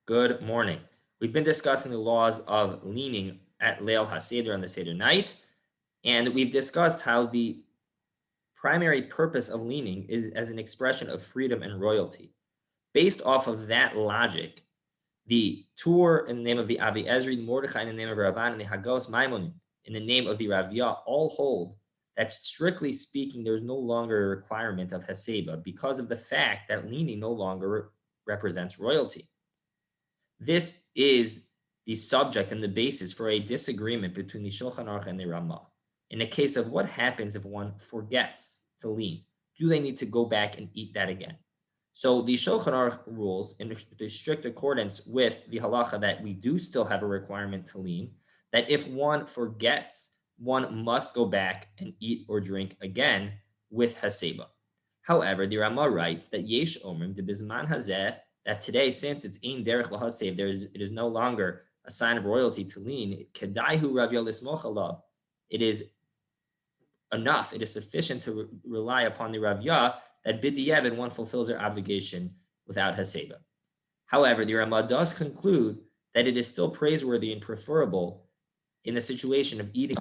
Good morning. We've been discussing the laws of leaning at Leil HaSeder on the Seder night, and we've discussed how the primary purpose of leaning is as an expression of freedom and royalty. Based off of that logic, the Tur in the name of the Avi Ezri, Mordechai in the name of Rabban, and the Hagos Maimon in the name of the Ravya all hold that strictly speaking, there's no longer a requirement of Haseba because of the fact that leaning no longer represents royalty. This is the subject and the basis for a disagreement between the Shulchan Aruch and the Ramah. In the case of what happens if one forgets to lean, do they need to go back and eat that again? So the Shulchan Aruch rules in the strict accordance with the halacha that we do still have a requirement to lean, that if one forgets, one must go back and eat or drink again with haseba. However, the Ramah writes that yesh omrim de bizman hazeh, that today, since it's in derech lahasev, it is no longer a sign of royalty to lean. Kedaihu rav yolismoch alav. It is enough. It is sufficient to rely upon the Ravya that b'diavad one fulfills their obligation without haseba. However, the Ramah does conclude that it is still praiseworthy and preferable in the situation of eating,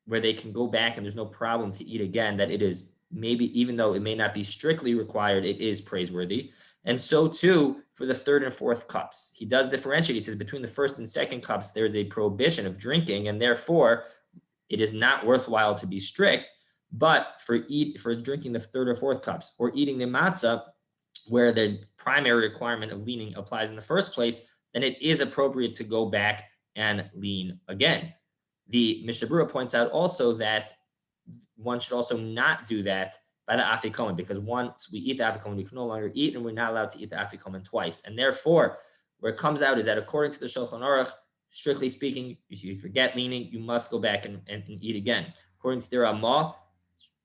where they can go back and there's no problem to eat again. That it is maybe, even though it may not be strictly required, it is praiseworthy. And so too for the third and fourth cups. He does differentiate. He says between the first and second cups, there's a prohibition of drinking, and therefore it is not worthwhile to be strict. But for drinking the third or fourth cups or eating the matzah, where the primary requirement of leaning applies in the first place, then it is appropriate to go back and lean again. The Mishnah Berurah points out also that one should also not do that by the afikomen, because once we eat the afikomen, we can no longer eat, and we're not allowed to eat the afikomen twice. And therefore, where it comes out is that according to the Shulchan Aruch, strictly speaking, if you forget leaning, you must go back and eat again. According to the Ramah,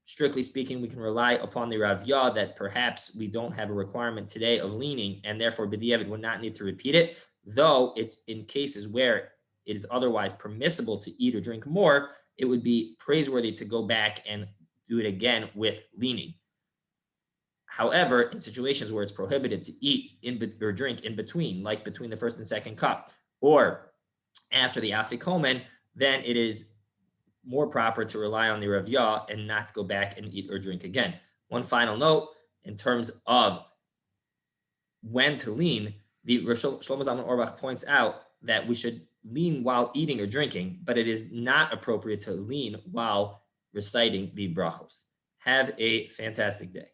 strictly speaking, we can rely upon the Ravya that perhaps we don't have a requirement today of leaning, and therefore b'diavad would not need to repeat it, though it's in cases where it is otherwise permissible to eat or drink more, it would be praiseworthy to go back and do it again with leaning. However, in situations where it's prohibited to eat or drink in between, like between the first and second cup, or after the afikomen, then it is more proper to rely on the Ravya and not go back and eat or drink again. One final note in terms of when to lean, the Shlomo Zalman Auerbach points out that we should lean while eating or drinking, but it is not appropriate to lean while reciting the brachos. Have a fantastic day.